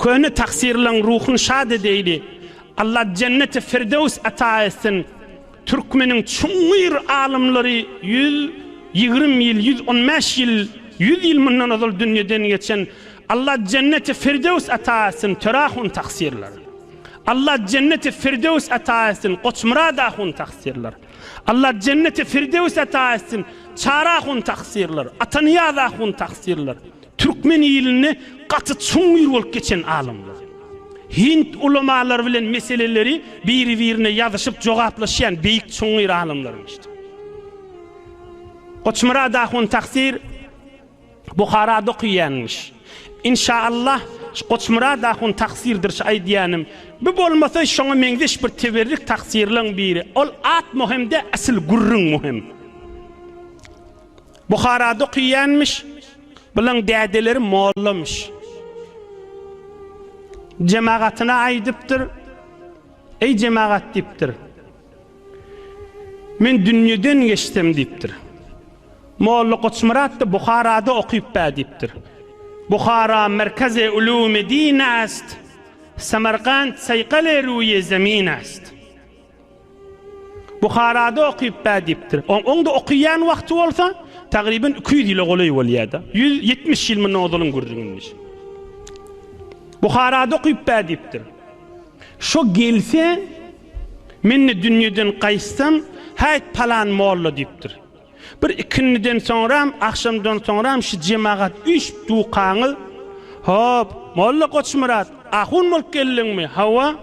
köne taksirlen ruhun şad edeyli. Allah cenneti firdevs ata etsin. Türkmenin çoğur alimleri 120 yıl, 115 yıl, 100 yıl bundan azal dünyadan geçen Allah cenneti firdevs ata etsin. Törahun taksirler. Allah cenneti firdevs ata etsin. Koçmuradahun taksirler. Allah cenneti firdevs ata etsin. Çarahun taksirler. Ataniyadahun taksirler. Türkmen ilini katı çoğur olup geçen alimler. Hint ulamalar bilen meseleleri bir-birine yazışıp cevaplaşan büyük çoğur alimlermişti. Koçmuradahun taksir Buhara'da okuyanmış. İnşallah Koçmuradahun taksirdir şay diyenim. Bu bolmasa şoňa meňdeş bir teberrik taksirlen biri. Ol at muhimde asıl gurrun muhim. Buhara'da okuyanmış. Bilen dädeleri mollamış. Cemaatına aydıptır. Ey cemaat diptir. Men dünýeden geçtim diptir. Molla Koçmurat da Buhara'da okuyup diptir. Bukhara merkez-i ulûm din است. Semerkant sayqal ruye zemin است. Bukhara'da okuyup diptir. Onda okuyan vakti olsa takriben 200 yıl olay olyada. 170 yıl mı odalın gurrunmuş. Bukhara'da okuyup diptir. Şu gelse men dünyadan qaysam hayt palan molla diptir. Bir ikindiden sonra, akşamdan sonra şu cemaat 3 tuqaňy hop molla Koçmurat ahun mol kellinmi hawa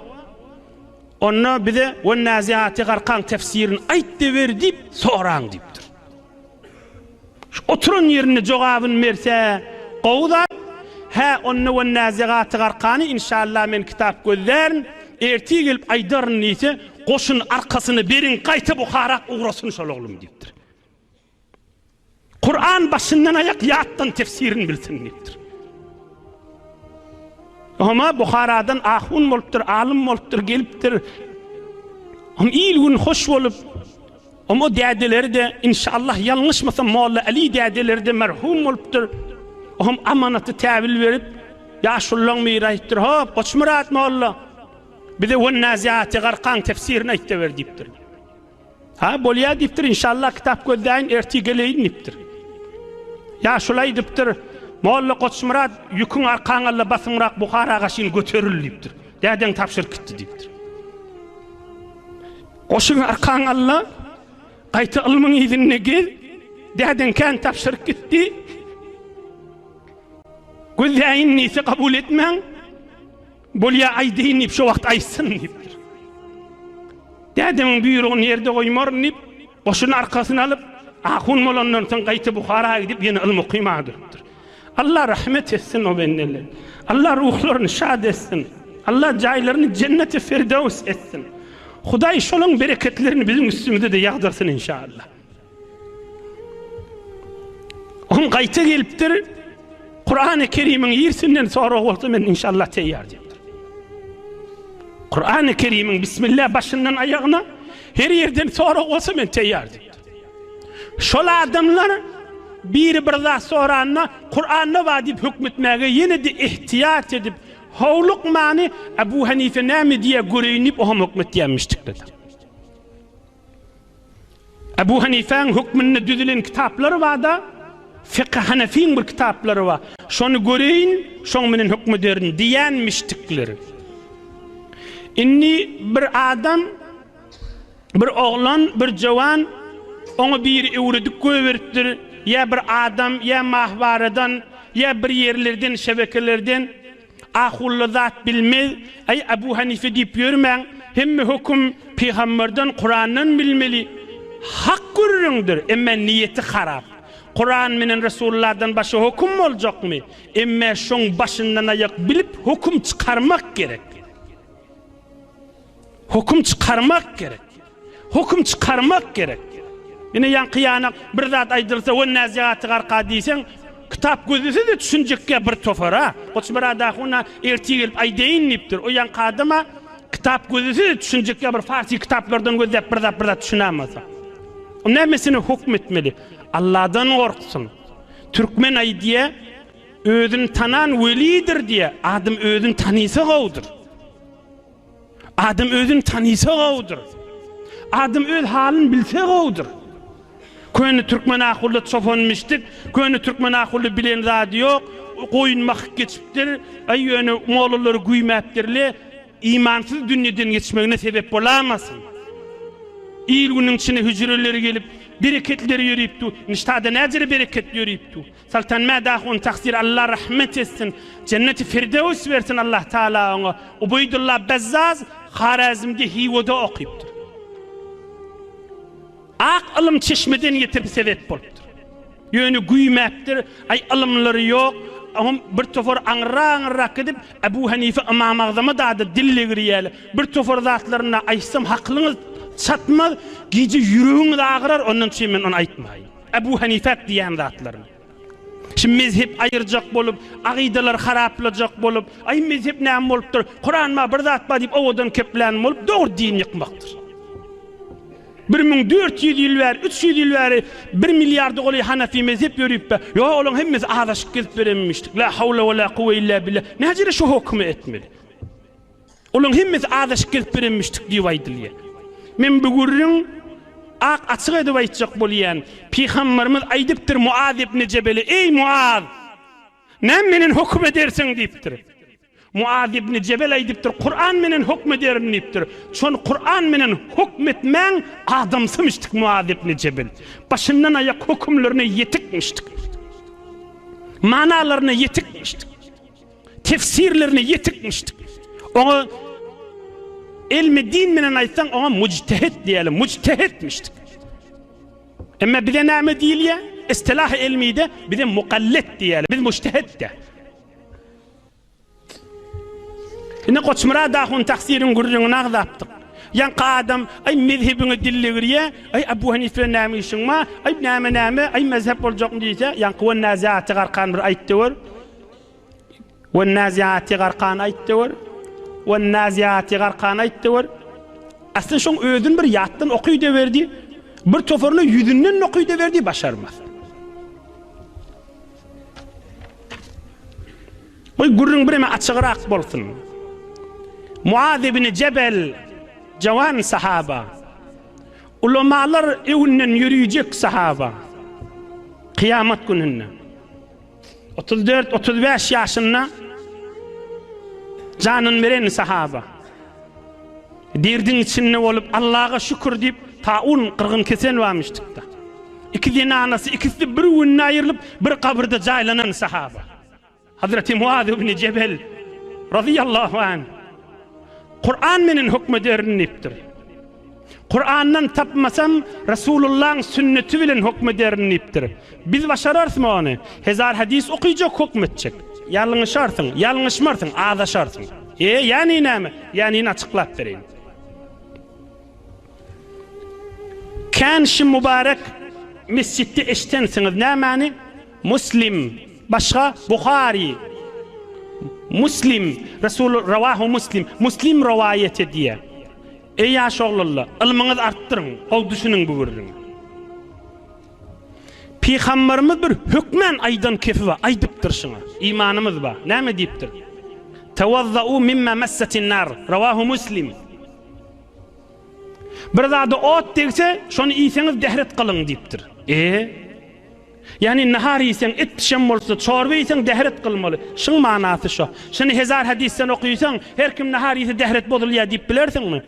onna bize ve naziati garqan tefsirini aytdı ver dip soraň dipdir. Şu oturun yerine jogabyn berse qowda ha onna ve naziati garqany inşallah men kitap gözlerin erti gelip aydaryn ise qoşun arkasyny berin qayta Bukhara uğrasyn şolagulum dipdir. Kur'an başından ayak yattan tefsirini bilsin dipdir. Ama Bukhara'dan ahun bolupdur, alim bolupdur, gelipdir. Ama ilgun hoş bolup, ama dädeleri de inşallah yanlışmasa Molla Ali dädeleri de merhum bolupdur. Ama amanatı täbil verip, ya şullaň miraýtdyr, hop, Koçmurat Molla. Bize ve naziati garqan tefsirini aýtdy ver dipdir. Ha, bolýa dipdir, inşallah kitap gözleýin, erti geleýin dipdir. Ya şulay dipdir, Molla Koçmurat yükün arkaňa basynrak Bukharaga şin göteril dipdir. Däden tapşyryk gitdi dipdir. Oşun arkaňa gaýta ilmiň ýerine gel, däden kan tapşyryk gitdi. Gözleýin nisi kabul etmeň, bolýa aýdyň ip şu wagt aýsyn dipdir. Dädemiň büýrügini ýerde goýmar dip, oşun arkasyna alyp ahun molandan soň gaýta Bukharaga gidip ýene ilm okuymadyr. Allah rahmet etsin o benneler. Allah ruhlarını şad etsin. Allah jaýlaryny cenneti firdevs etsin. Hudaý şolaň bereketlerini bizim üstümizde de ýagdyrsın inşallah. On gaýta gelipdir. Kur'an-ı Kerim'in ýersinden sorak bolsa men inşallah teýýar dipdir. Kur'an-ı Kerim'in bismillah başından aýagyna her ýerden sorak bolsa men teýýar dipdir. Şol adamlar bir zat soranna Kur'an'na vadip hükmetmege yine de ihtiyat edip howluk mani Ebu Hanife näme diye görünüp o hükmet diýmişdik. Ebu Hanife'nin hükmünde düzülen kitapları var da Fiqh Hanefi'nin bir kitapları var. Şonu göreyim, şon menen hükmü derin diýenmişdikleri. Inni bir adam, bir oğlan, bir jawan onu bir öwredik göberipdir. Ya bir adam, ya mahbaradan, ya bir yerlerden, şebekelerden ahullu zat bilmez. Ay Ebu Hanife deyip yürümen, hemme hüküm Peygamberden, Kur'an'dan bilmeli. Hak görüründür, emme niyeti harap. Kur'an menen Resulullah'dan başa hüküm olacak mı? Emme şon başından ayak bilip hüküm çıkarmak gerek. Hüküm çıkarmak gerek. Hüküm çıkarmak gerek. Yine yankıyanak bir zat aydırsa o naziatı garqa diýsen kitap gözüse de düşünjekke bir tofar ha. Koçmurat ahuna erti gelip aýdyň dipdir. O yankadyma kitap gözüse de düşünjekke bir farsi kitaplardan gözlep bir zat düşünämez. O nämesini hukmetmeli? Allah'dan gorksun. Türkmen aýdýa özünü tanan velidir diye adam özünü tanıysa gowdur. Adam özünü tanıysa gowdur. Adam öz halini bilse gowdur. Köni Türkmen ahullu çofonmuştuk. Köni Türkmen ahullu bilen zat yok. Koyunmak geçiptir. Ay yönü moğolları güymeptirli. İmansız dünyadan geçmegine sebep bolamasın. İl günün içine hücreleri gelip bereketleri yürüyüptü. Niştada necere bereketli yürüyüptü. Saltan madahun taksir Allah rahmet etsin. Cenneti firdevs versin Allah Teala ona. Ubeydullah Bezzaz Harazm'de Hivo'da okuyuptur. Ak alım çeşmeden getirip sebep boluptur. Yönü güymeptir. Ay alımları yok. Ama bir tofor anra gidip Ebu Hanife İmam Azam'a da dillegiri yeli. Bir tofor zatlarına aysam haklınız satmaz, gece yüreğiniz ağırar, onun için ben onu aytmayayım. Ebu Hanife diyen zatlarına. Şimdi mezhep ayıracak bolup, aqidalar haraplayacak bolup, ay mezhep näme bolupdur? Kur'an'ma bir zat ba deyip owadan keplen bolup, doğru din yıkmaktır. 1400 yıl ver, 300 yıl ver, 1 milyarda oluyor Hanefi mezhep yürüyüp, ya oğlum hepimiz ağdaşık gezip verilmiştik. La havle ve la kuvve illa billah. Necere şu hükmü etmeli? Oğlum hepimiz ağdaşık gezip verilmiştik diye vaydiliye. Men bugürün açık edip aytacak bolayan, Peygamberimiz aydıptır Muaz ibn Cebel'e, ey Muaz, ne menen hüküm edersin deyiptir. Muaz ibn Cebel aydıptır, Kur'an menen hüküm ederim deyiptir. Çon Kur'an menen hükmetmen adamsımıştık Muaz ibn Cebel. Başından ayak hükümlerine yetikmiştik. Manalarına yetikmiştik. Tefsirlerine yetikmiştik. Ona ilmi din menen aytsan ona müctehit diyelim, müctehitmiştik. Ama bir de näme değil ya, istilah ilmide bir de mukallit diyelim, biz müctehit de. Ne koçmara dahun taksirin gurrunu nağdaptık. Yan adam ay mezhebini dillegiriye, ay Ebu Hanife näme işin ma, ay näme, ay mezhep olacak mı diyse, yan kıvan naziatı garkan bir ayette var. Ve naziatı garkan ayette var. Ve naziatı garkan ayette var. Aslında şun özün bir yattan okuyuda verdi, bir toforunu yüzünden okuyuda verdi, başarmaz. Oy gurrun birime açıqraq bolsun. Muaz ibn Cebel cavan sahaba. Ulamalar evinden yürüyecek sahaba. Kıyamet gününe. 34-35 yaşında canın veren sahaba. Derdin içinde olup Allah'a şükür deyip taun qırğın kesen varmıştık da. İki tane anası, ikisi bir gününe ayrılıp bir kabirde caylanan sahaba. Hazreti Muaz ibn Cebel radıyallahu anh Kur'an menen hükmederiniptir. Kur'an'dan tapmasam Resulullah'ın sünneti bilen hükmederiniptir. Biz başararsın onu. Hezar hadis okuyacak hükmetecek. Yanlışarsın, yanlışmarsın, ağdaşarsın. Yani näme? Yani açıklap vereyim. Kan şu mübarek mescitte eştensiniz. Näme? Müslim, başka Bukhari, Müslim, Resul ravahu Müslim, Müslim rivayet diye. Ey yaşoğlullah, ilminiz arttırın, ol düşünün bu görürün. Peygamberimiz bir hükmen aydan kefi var, aydıptır şuna. İmanımız var, näme deyiptir? Tevazza'u mimma messetin nar, ravahu Müslim. Bir zada ot degse, şonu iyseniz dehret kılın deyiptir. Yani nahar yesen, et pişen bolsa, çorba yesen dehret kılmalı. Şun manası şu. Şunu hezar hadisten okuysan, her kim nahar yese dehret bodulya deyip bilersin mi?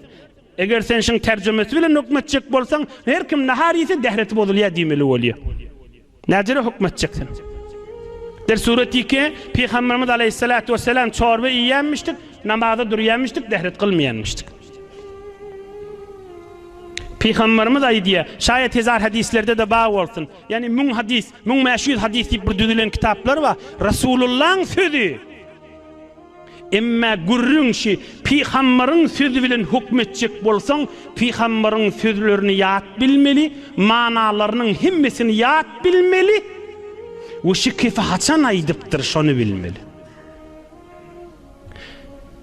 Eğer sen şun tercümesi bilen hükmetecek bolsan, her kim nahar yese dehret bodulya demeli oluyor. Necere hükmeteceksin? Der sureti ki, Peygamberimiz aleyhissalatu vesselam çorba yiyenmiştik, namazda duruyenmiştik, dehret kılmayanmıştık. Peygamberimiz aydiye, şayet hezar hadislerde de bağ olsun. Yani mün hadis, mün meşhur hadis deyip bir düzülen kitaplar var. Resulullah'ın sözü. Emme gurrun şi, Peygamberin sözü bilen hükmetecek bolsan, Peygamberin sözlerini yat bilmeli, manalarının himmesini yat bilmeli. O şikife haçan aydıptır, şonu bilmeli.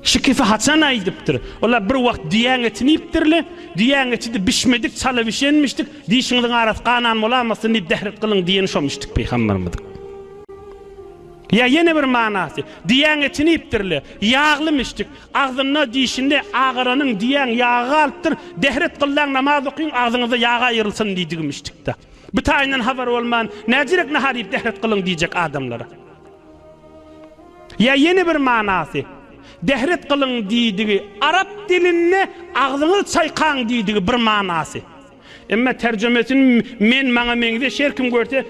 Şikife haçan aydıptır. Ola bir vakt diyan etini iptirli, diyan eti de bişmedik, çalı bişenmiştik, dişinizin arası kanan olamasın deyip dehret kılın diyen şomiştik Peygamberimizin. Ya yine bir manası. Diyen etini iptirli. Yağlımıştık. Ağzına dişinde ağıranın diyen yağı alttır. Dehret kıllan namaz okuyun ağzınıza yağı ayrılsın diyecekmiştik da. Bir tayından haber olman. Necirek naharip dehret kılın diyecek adamlara. Ya yeni bir manası. Dehret kılın diydiği Arap dilinde ağzını çaykan diydiği bir manası. Ama tercümesini men bana mengde şerkim görse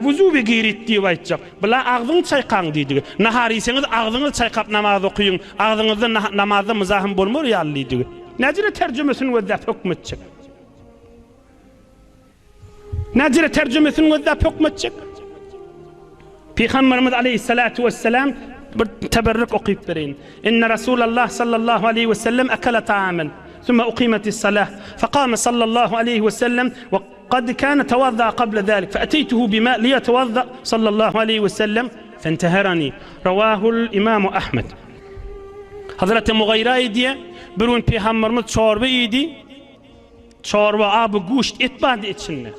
vuzu bir gayret diye aytacak. Bula ağzını çaykan diydiği. Nahariyseniz ağzını çaykap namaz okuyun. Ağzınızda namazda mızahım bolmur ya diydiği. Necire tercümesini vəzzət hükm edecek? Necire tercümesini vəzzət hükm edecek? Peygamberimiz aleyhissalatu vesselam bir teberrük okuyup verin. İnne Resulullah sallallahu aleyhi ve sellem ekele ta'amen. ثم أقيمت الصلاة فقام صلى الله عليه وسلم وقد كان توضأ قبل ذلك فأتيته بماء ليتوضأ صلى الله عليه وسلم فانتهرني رواه الإمام أحمد. Hazreti Mughira diye birun peygamberimiz çorba yedi. Çorba abi guşt etbadi içinde.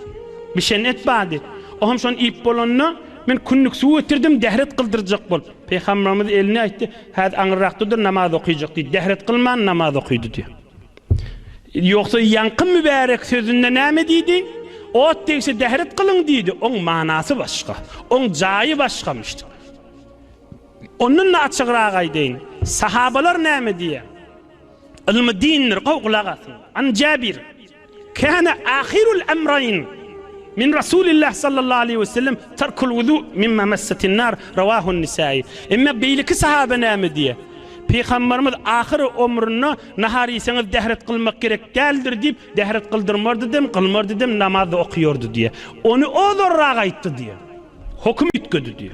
Bir şey etbadi. Oham şon ip bolonnu men kunluk su ötürdüm dehret kıldıracak bol. Peygamberimiz eline aytdı. Had anıraqtıdır namaz okuyacak diye. Dehret kılman namaz okuydu diye. Yoksa yankın mübarek sözünde näme deydi? Ot deyse dehret kılın deydi. Onun manası başka. Onun cayı başkamıştı. Onunla açıqrağı aydeyin. Sahabalar näme diye? İlmi dindir, qavqlağasın. An Cabir. Kana ahirul emrayn min Rasulillah sallallahu aleyhi ve sellem terkul vudu mimma messetin nar. Ravahun Nisai. Ama beyliki sahabe näme diye? Peygamberimiz ahir ömrünü nahariyseniz dehret kılmak gerek değildir deyip dehret kıldırmırdı dem, kılmırdı dem namazda okuyordu diye. Onu o zorrağa ayttı diye. Hüküm yutködü diye.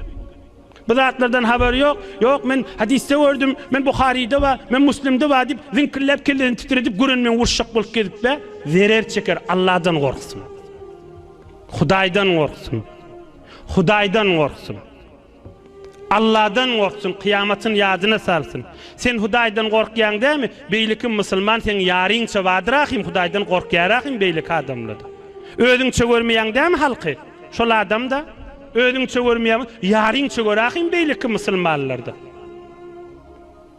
Bu zatlardan haber yok. Yok men hadiste gördüm, men Bukhari'de var, men Müslim'de var deyip zinkirlep kellerini titredip görünmen vurşak bolup gelip be zerer çeker. Allah'dan korksun. Hudaydan korksun. Hudaydan korksun. Allah'dan korksun, kıyametin yadına salsın. Sen Hudaydan korkyan değil mi? Beylikin Müslüman sen yarınça vadrahim Hudaydan korkyarakım beylik adamladı. Özünçe görmeyen değil mi halkı? Şol adam da özünçe görmeyen yarınça görahim beylikin Müslümanlarda.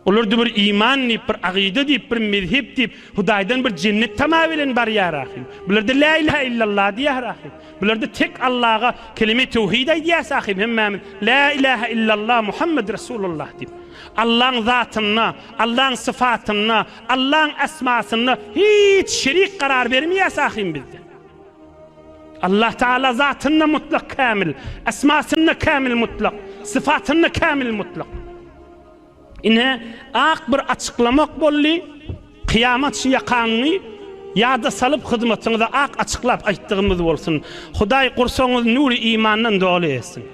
Olur bir iman deyip, bir aqide deyip, bir mezhep deyip, Hudaydan bir cennet tamamen bar yarahim. Bular da la ilahe illallah diyarahim. Bular da tek Allah'a kelime tevhid diyasahim. Hemmemiz la ilahe illallah Muhammed Resulullah deyip. Allah'ın zatına, Allah'ın sıfatına, Allah'ın esmasına hiç şerik karar vermeyasahim bizde. Allah Teala zatına mutlak kamil, esmasına kamil mutlak, sıfatına kamil mutlak. İne ak bir açıklamak bolli kıyamet yakanını yada salıp hizmetinize ak açıklap ayttığımız olsun. Huday kursanız nuri imandan dolu etsin.